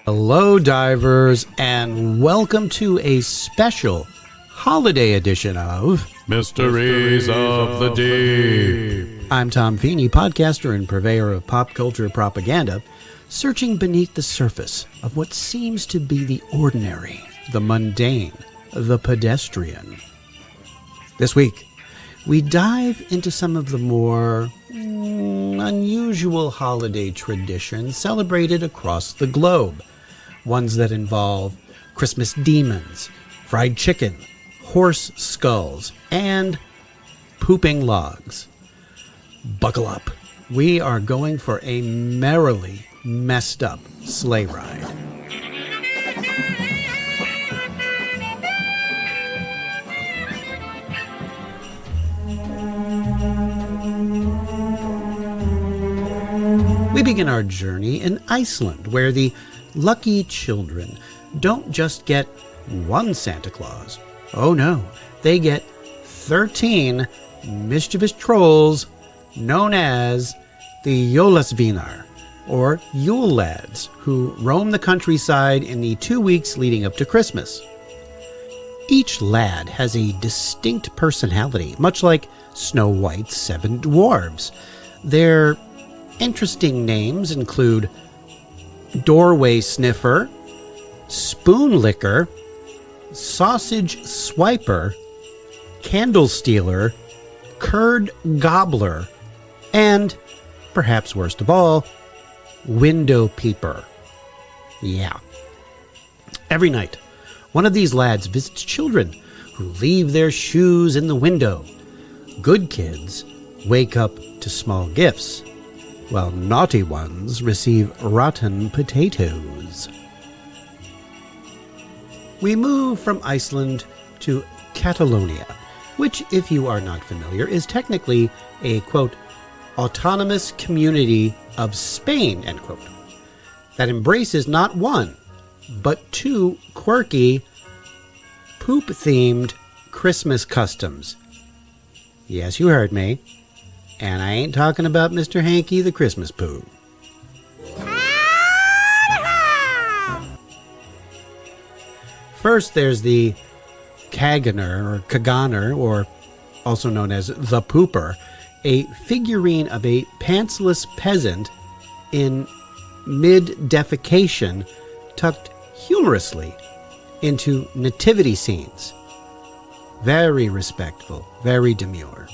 Hello, divers, and welcome to a special holiday edition of Mysteries of the Deep. I'm Tom Feeney, podcaster and purveyor of pop culture propaganda, searching beneath the surface of what seems to be the ordinary, the mundane, the pedestrian. This week, we dive into some of the more unusual holiday traditions celebrated across the globe. Ones that involve Christmas demons, fried chicken, horse skulls, and pooping logs. Buckle up. We are going for a merrily messed up sleigh ride. We begin our journey in Iceland, where the lucky children don't just get one Santa Claus. Oh no, they get 13 mischievous trolls known as the Jólasveinar, or Yule Lads, who roam the countryside in the 2 weeks leading up to Christmas. Each lad has a distinct personality, much like Snow White's 7 dwarves. Their interesting names include Doorway Sniffer, Spoon Licker, Sausage Swiper, Candle Stealer, Curd Gobbler, and, perhaps worst of all, Window Peeper. Yeah. Every night, one of these lads visits children who leave their shoes in the window. Good kids wake up to small gifts, while naughty ones receive rotten potatoes. We move from Iceland to Catalonia, which, if you are not familiar, is technically a, quote, autonomous community of Spain, end quote, that embraces not one, but 2 quirky, poop-themed Christmas customs. Yes, you heard me. And I ain't talking about Mr. Hanky the Christmas Poo. First, there's the Kaganer, or also known as the Pooper, a figurine of a pantsless peasant in mid-defecation tucked humorously into nativity scenes. Very respectful, very demure.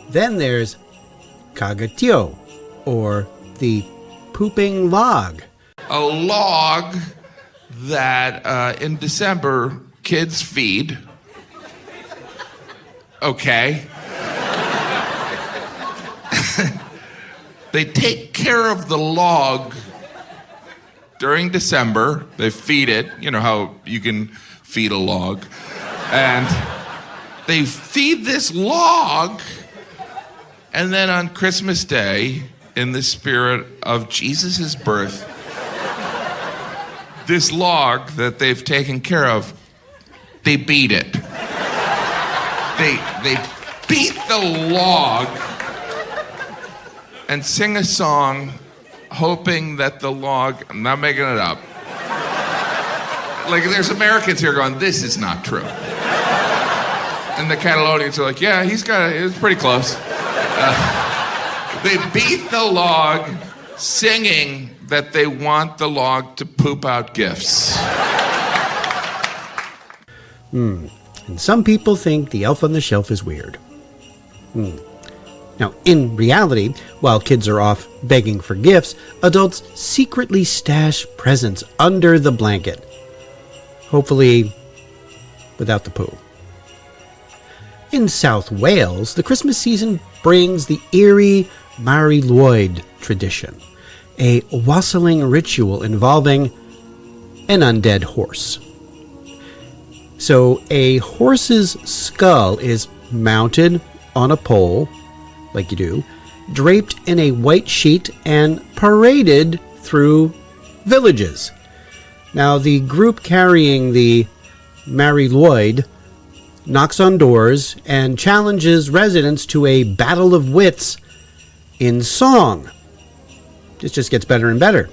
Then there's Kagatio, or the pooping log. A log that in December kids feed. Okay. They take care of the log during December. They feed it. You know how you can feed a log. And they feed this log. And then on Christmas Day, in the spirit of Jesus' birth, this log that they've taken care of, they beat it. They beat the log and sing a song hoping that the log, I'm not making it up. Like, there's Americans here going, this is not true. And the Catalonians are like, yeah, it's pretty close. They beat the log singing that they want the log to poop out gifts. And some people think the elf on the shelf is weird. Now, in reality, while kids are off begging for gifts, adults secretly stash presents under the blanket. Hopefully, without the poo. In South Wales, the Christmas season brings the eerie Mari Lwyd tradition, a wassailing ritual involving an undead horse. So a horse's skull is mounted on a pole, like you do, draped in a white sheet and paraded through villages. Now, the group carrying the Mari Lwyd knocks on doors and challenges residents to a battle of wits in song. This just gets better and better.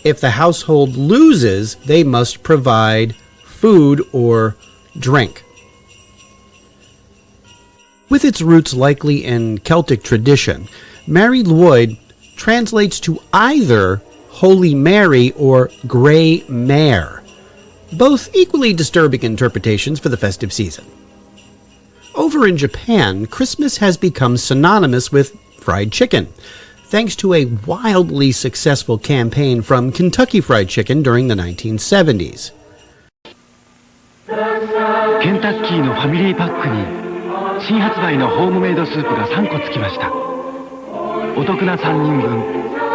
If the household loses, they must provide food or drink. With its roots likely in Celtic tradition, Mary Lloyd translates to either Holy Mary or Grey Mare, both equally disturbing interpretations for the festive season. Over in Japan, Christmas has become synonymous with fried chicken, thanks to a wildly successful campaign from Kentucky Fried Chicken during the 1970s. ケンタッキーのファミリーパックに新発売のホームメイドスープが3個つきました。お得な3人分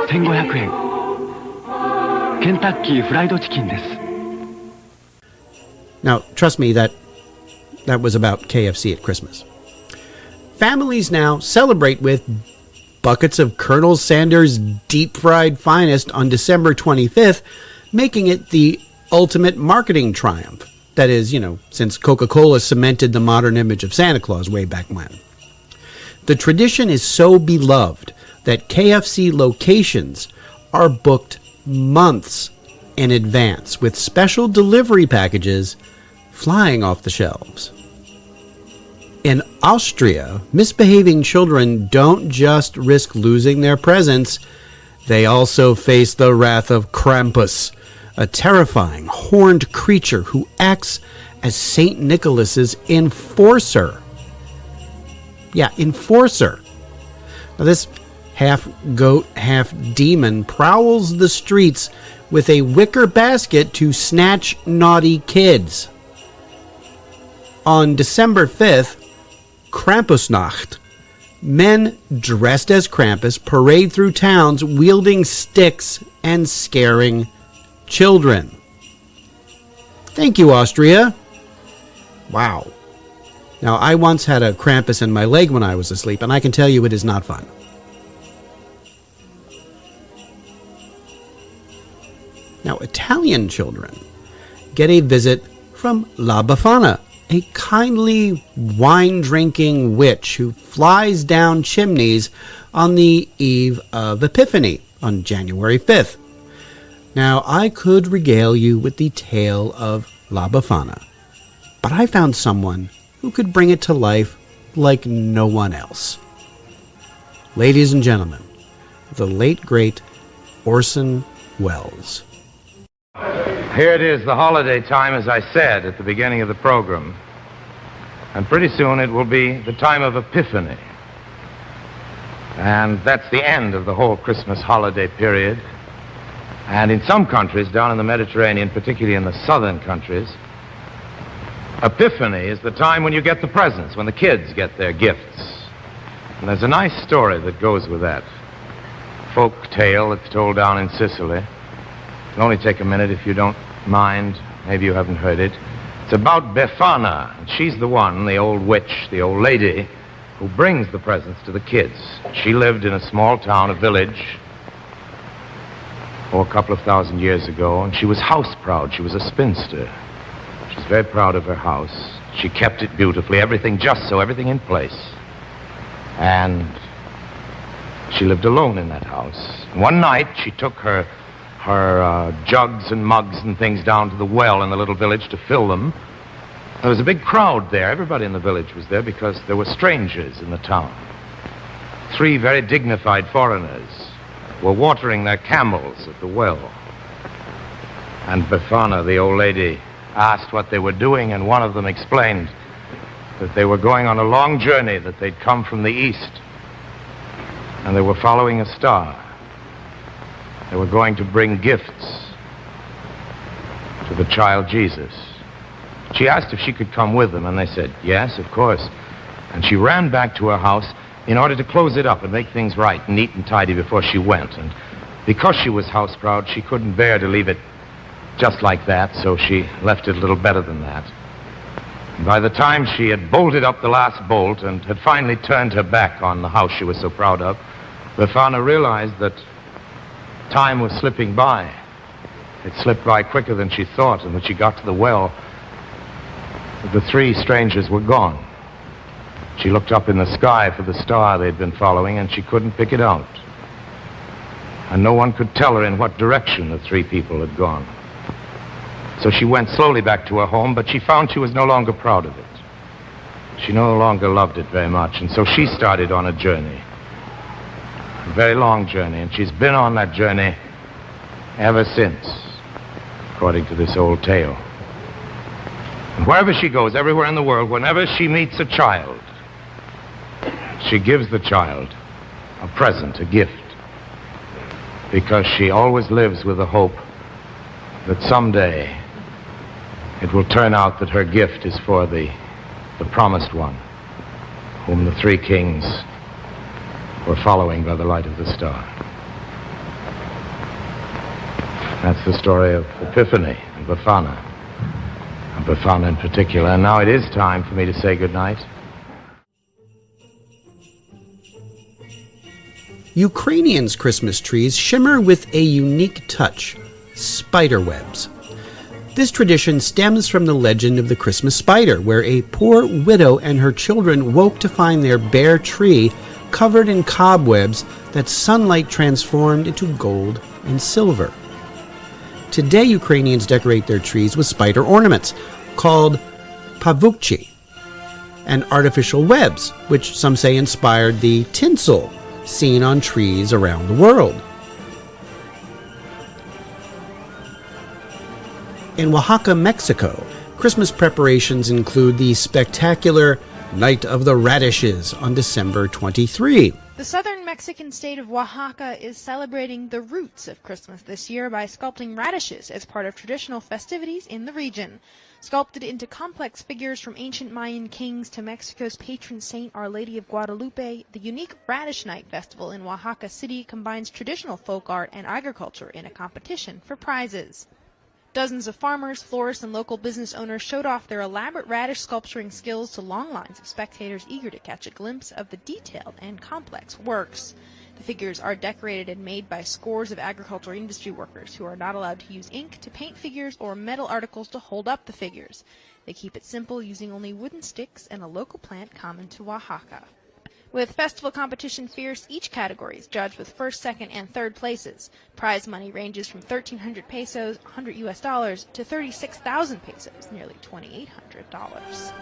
1500円。ケンタッキーフライドチキンです。Now, trust me, that was about KFC at Christmas. Families now celebrate with buckets of Colonel Sanders' deep-fried finest on December 25th, making it the ultimate marketing triumph. That is, since Coca-Cola cemented the modern image of Santa Claus way back when. The tradition is so beloved that KFC locations are booked months in advance, with special delivery packages flying off the shelves. In Austria, misbehaving children don't just risk losing their presents, they also face the wrath of Krampus, a terrifying horned creature who acts as St. Nicholas's enforcer. Yeah, enforcer. Now, this half-goat, half-demon prowls the streets with a wicker basket to snatch naughty kids. On December 5th, Krampusnacht, men dressed as Krampus parade through towns wielding sticks and scaring children. Thank you, Austria. Wow. Now, I once had a Krampus in my leg when I was asleep, and I can tell you it is not fun. Now, Italian children get a visit from La Befana, a kindly wine-drinking witch who flies down chimneys on the eve of Epiphany on January 5th. Now, I could regale you with the tale of La Befana, but I found someone who could bring it to life like no one else. Ladies and gentlemen, the late, great Orson Welles. Here it is, the holiday time, as I said at the beginning of the program. And pretty soon it will be the time of Epiphany. And that's the end of the whole Christmas holiday period. And in some countries down in the Mediterranean, particularly in the southern countries, Epiphany is the time when you get the presents, when the kids get their gifts. And there's a nice story that goes with that. Folk tale that's told down in Sicily. It'll only take a minute if you don't mind. Maybe you haven't heard it. It's about Befana, and she's the one, the old witch, the old lady, who brings the presents to the kids. She lived in a small town, a village, a couple of thousand years ago, and she was house proud. She was a spinster. She was very proud of her house. She kept it beautifully, everything just so, everything in place. And she lived alone in that house. And one night, she took her jugs and mugs and things down to the well in the little village to fill them. There was a big crowd there. Everybody in the village was there because there were strangers in the town. 3 very dignified foreigners were watering their camels at the well. And Befana, the old lady, asked what they were doing, and one of them explained that they were going on a long journey, that they'd come from the east, and they were following a star. They were going to bring gifts to the child Jesus. She asked if she could come with them, and they said, yes, of course. And she ran back to her house in order to close it up and make things right, neat and tidy before she went. And because she was house proud, she couldn't bear to leave it just like that, so she left it a little better than that. And by the time she had bolted up the last bolt and had finally turned her back on the house she was so proud of, Befana realized that time was slipping by. It slipped by quicker than she thought, and when she got to the well, the 3 strangers were gone. She looked up in the sky for the star they'd been following, and she couldn't pick it out. and no one could tell her in what direction the three people had gone. So she went slowly back to her home, but she found she was no longer proud of it. She no longer loved it very much, and so she started on a journey. A very long journey, and she's been on that journey ever since, according to this old tale. And wherever she goes, everywhere in the world, whenever she meets a child, she gives the child a present, a gift, because she always lives with the hope that someday it will turn out that her gift is for the promised one, whom the three kings were following by the light of the star. That's the story of Epiphany and Befana in particular. And now it is time for me to say goodnight. Ukrainians' Christmas trees shimmer with a unique touch: spider webs. This tradition stems from the legend of the Christmas spider, where a poor widow and her children woke to find their bare tree covered in cobwebs that sunlight transformed into gold and silver. Today, Ukrainians decorate their trees with spider ornaments called pavukchi and artificial webs, which some say inspired the tinsel seen on trees around the world. In Oaxaca, Mexico, Christmas preparations include the spectacular Night of the Radishes on December 23. The southern Mexican state of Oaxaca is celebrating the roots of Christmas this year by sculpting radishes as part of traditional festivities in the region. Sculpted into complex figures from ancient Mayan kings to Mexico's patron saint, Our Lady of Guadalupe, the unique Radish Night Festival in Oaxaca City combines traditional folk art and agriculture in a competition for prizes. Dozens of farmers, florists, and local business owners showed off their elaborate radish sculpturing skills to long lines of spectators eager to catch a glimpse of the detailed and complex works. The figures are decorated and made by scores of agricultural industry workers who are not allowed to use ink to paint figures or metal articles to hold up the figures. They keep it simple, using only wooden sticks and a local plant common to Oaxaca. With festival competition fierce, each category is judged with first, second, and third places. Prize money ranges from 1,300 pesos, $100 US, to 36,000 pesos, nearly $2,800.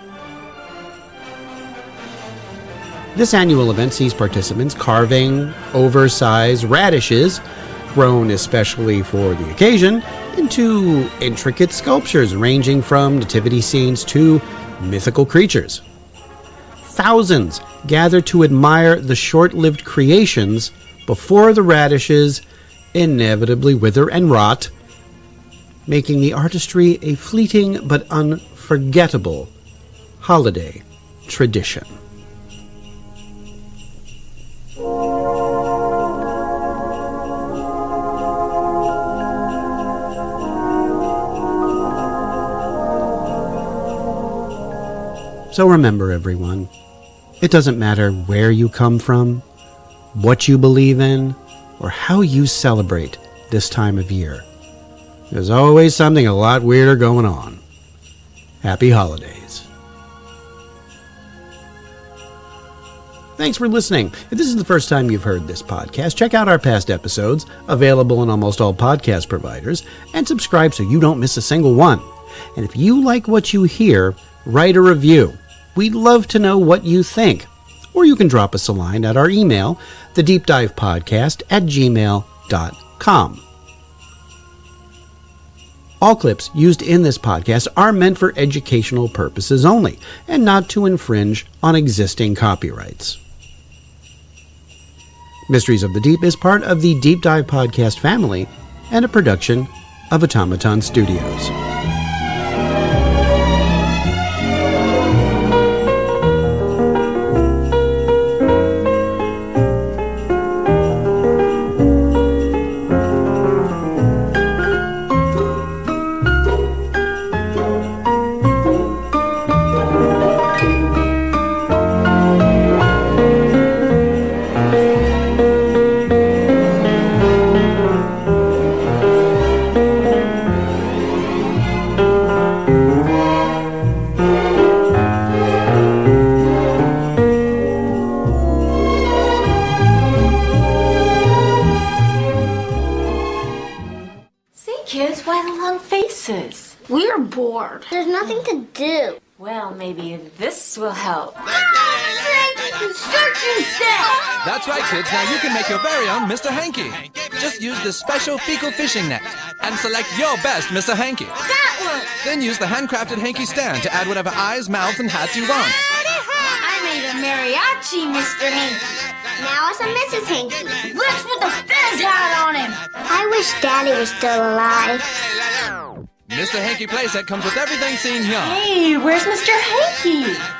This annual event sees participants carving oversized radishes, grown especially for the occasion, into intricate sculptures ranging from nativity scenes to mythical creatures. Thousands gather to admire the short-lived creations before the radishes inevitably wither and rot, making the artistry a fleeting but unforgettable holiday tradition. So remember, everyone, it doesn't matter where you come from, what you believe in, or how you celebrate this time of year. There's always something a lot weirder going on. Happy holidays. Thanks for listening. If this is the first time you've heard this podcast, check out our past episodes, available in almost all podcast providers, and subscribe so you don't miss a single one. And if you like what you hear, write a review. We'd love to know what you think. Or you can drop us a line at our email, thedeepdivepodcast@gmail.com. All clips used in this podcast are meant for educational purposes only, and not to infringe on existing copyrights. Mysteries of the Deep is part of the Deep Dive Podcast family and a production of Automaton Studios. bored. There's nothing to do. Well, maybe this will help. Construction set! That's right, kids. Now you can make your very own Mr. Hanky. Just use this special fecal fishing net and select your best Mr. Hanky. That one! Then use the handcrafted hanky stand to add whatever eyes, mouths, and hats you want. I made a mariachi, Mr. Hanky. Now it's a Mrs. Hanky. Let's put the fez hat on him. I wish Daddy was still alive. Mr. Hanky playset comes with everything seen here. Hey, where's Mr. Hanky?